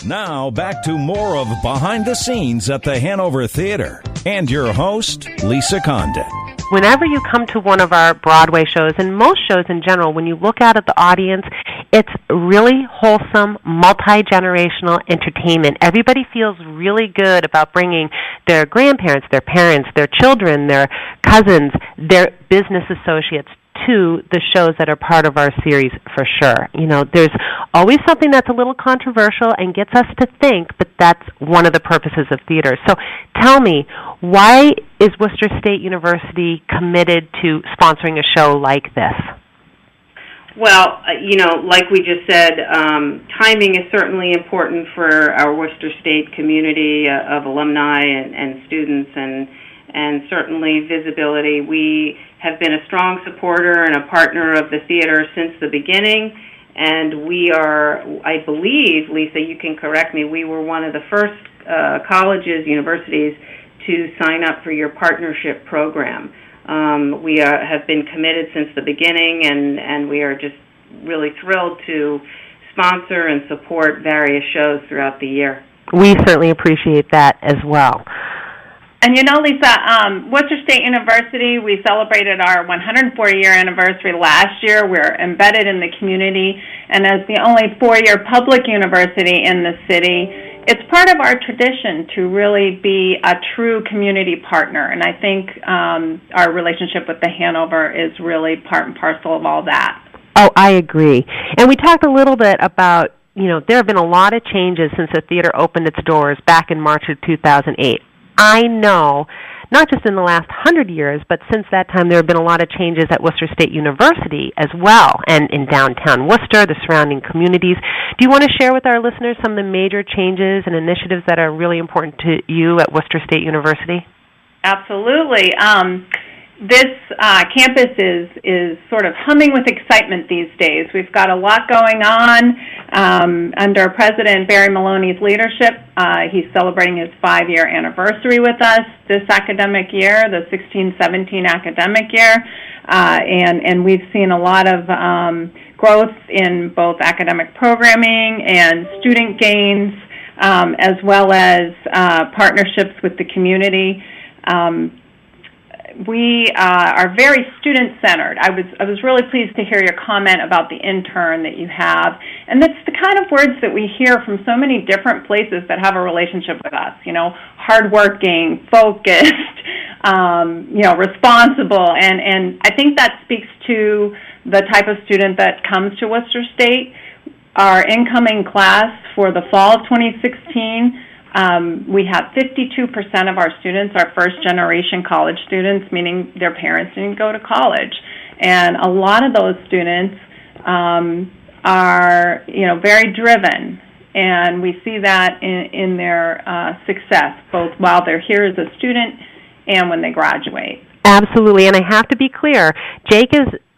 Now, back to more of Behind the Scenes at the Hanover Theatre. And your host, Lisa Condon. Whenever you come to one of our Broadway shows, and most shows in general, when you look out at the audience, it's really wholesome, multi-generational entertainment. Everybody feels really good about bringing their grandparents, their parents, their children, their cousins, their business associates to the shows that are part of our series for sure. You know, there's always something that's a little controversial and gets us to think, but that's one of the purposes of theater. So tell me, why is Worcester State University committed to sponsoring a show like this? Well, like we just said, timing is certainly important for our Worcester State community of alumni and students, and certainly visibility. We have been a strong supporter and a partner of the theater since the beginning, and we are, I believe, Lisa, you can correct me, we were one of the first colleges, universities, to sign up for your partnership program. We have been committed since the beginning, and we are just really thrilled to sponsor and support various shows throughout the year. We certainly appreciate that as well. And Lisa, Worcester State University, we celebrated our 140-year anniversary last year. We're embedded in the community, and as the only four-year public university in the city, it's part of our tradition to really be a true community partner, and I think our relationship with the Hanover is really part and parcel of all that. Oh, I agree. And we talked a little bit about, there have been a lot of changes since the theater opened its doors back in March of 2008. I know, not just in the last 100 years, but since that time there have been a lot of changes at Worcester State University as well, and in downtown Worcester, the surrounding communities. Do you want to share with our listeners some of the major changes and initiatives that are really important to you at Worcester State University? Absolutely. This campus is sort of humming with excitement these days. We've got a lot going on under President Barry Maloney's leadership. He's celebrating his 5-year anniversary with us this academic year, the 16-17 academic year, and we've seen a lot of growth in both academic programming and student gains, as well as partnerships with the community. We are very student-centered. I was really pleased to hear your comment about the intern that you have, and that's the kind of words that we hear from so many different places that have a relationship with us. Hardworking, focused, responsible, and I think that speaks to the type of student that comes to Worcester State. Our incoming class for the fall of 2016. We have 52% of our students are first-generation college students, meaning their parents didn't go to college. And a lot of those students are, very driven, and we see that in their success, both while they're here as a student and when they graduate. Absolutely, and I have to be clear,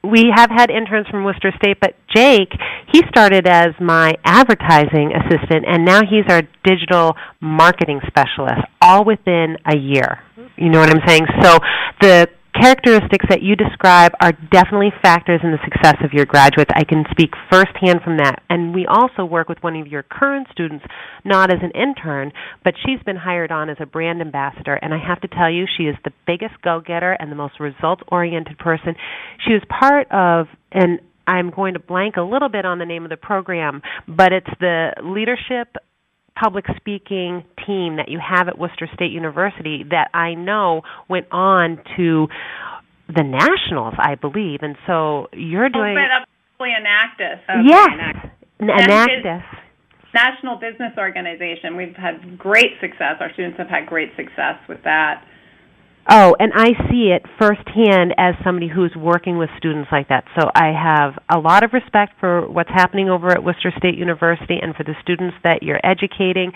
we have had interns from Worcester State, but Jake, he started as my advertising assistant, and now he's our digital marketing specialist, all within a year. You know what I'm saying? So the characteristics that you describe are definitely factors in the success of your graduates. I can speak firsthand from that. And we also work with one of your current students, not as an intern, but she's been hired on as a brand ambassador. And I have to tell you, she is the biggest go-getter and the most results-oriented person. She was part of, and I'm going to blank a little bit on the name of the program, but it's the leadership public speaking team that you have at Worcester State University that I know went on to the Nationals, I believe. And so you're doing... that's probably Enactus. Okay. Yes, Enactus. National Business Organization. We've had great success. Our students have had great success with that. Oh, and I see it firsthand as somebody who's working with students like that. So I have a lot of respect for what's happening over at Worcester State University and for the students that you're educating.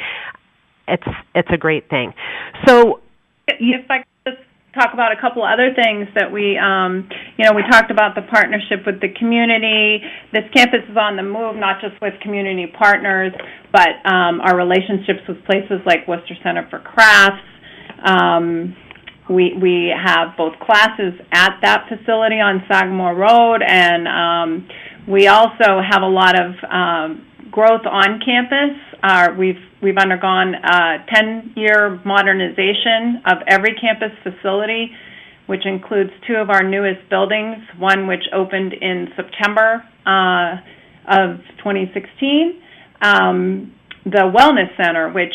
It's a great thing. So, if I could just talk about a couple other things that we talked about the partnership with the community. This campus is on the move, not just with community partners, but our relationships with places like Worcester Center for Crafts. We have both classes at that facility on Sagamore Road, and we also have a lot of growth on campus. we've undergone a 10-year modernization of every campus facility, which includes two of our newest buildings, one which opened in September of 2016, the Wellness Center, which,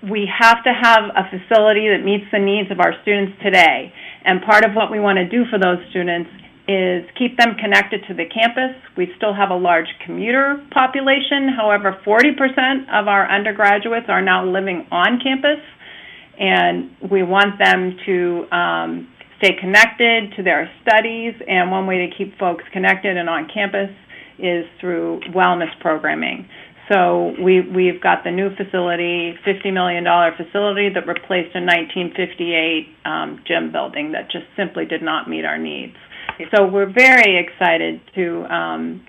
we have to have a facility that meets the needs of our students today. And part of what we want to do for those students is keep them connected to the campus. We still have a large commuter population. However, 40% of our undergraduates are now living on campus, and we want them to stay connected to their studies, and one way to keep folks connected and on campus is through wellness programming. So we've got the new facility, $50 million facility that replaced a 1958 gym building that just simply did not meet our needs. So we're very excited to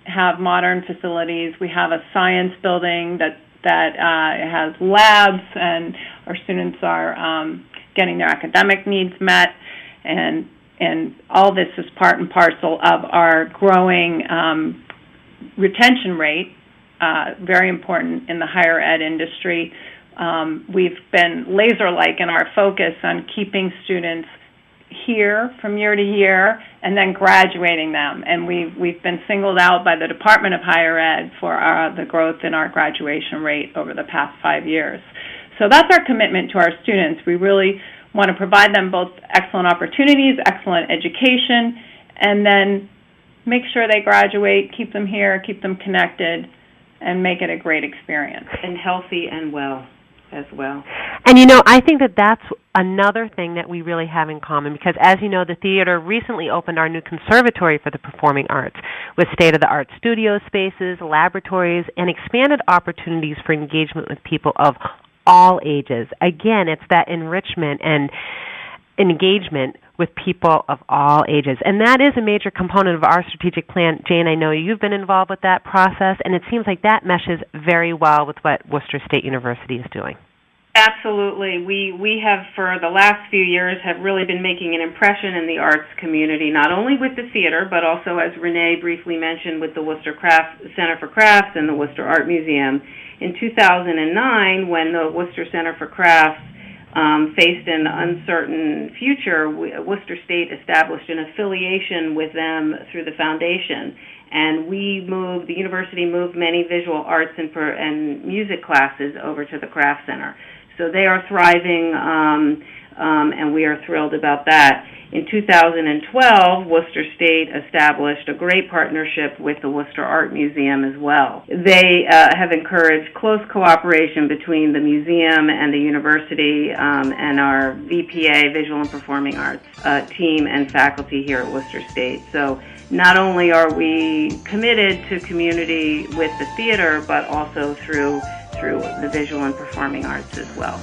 have modern facilities. We have a science building that has labs, and our students are getting their academic needs met, and all this is part and parcel of our growing retention rate, very important in the higher ed industry. We've been laser-like in our focus on keeping students here from year to year and then graduating them. And we've been singled out by the Department of Higher Ed for the growth in our graduation rate over the past 5 years. So that's our commitment to our students. We really want to provide them both excellent opportunities, excellent education, and then make sure they graduate, keep them here, keep them connected, and make it a great experience. And healthy and well as well. And I think that's another thing that we really have in common, because as you know, the theater recently opened our new conservatory for the performing arts with state-of-the-art studio spaces, laboratories, and expanded opportunities for engagement with people of all ages. Again, it's that enrichment and engagement with people of all ages. And that is a major component of our strategic plan. Jane, I know you've been involved with that process, and it seems like that meshes very well with what Worcester State University is doing. Absolutely. We have, for the last few years, have really been making an impression in the arts community, not only with the theater, but also, as Renae briefly mentioned, with the Worcester Center for Crafts and the Worcester Art Museum. In 2009, when the Worcester Center for Crafts faced an uncertain future, Worcester State established an affiliation with them through the foundation. And the university moved many visual arts and music classes over to the Craft Center. So they are thriving, and we are thrilled about that. In 2012, Worcester State established a great partnership with the Worcester Art Museum as well. They have encouraged close cooperation between the museum and the university and our VPA, Visual and Performing Arts, team and faculty here at Worcester State. So not only are we committed to community with the theater, but also through the visual and performing arts as well.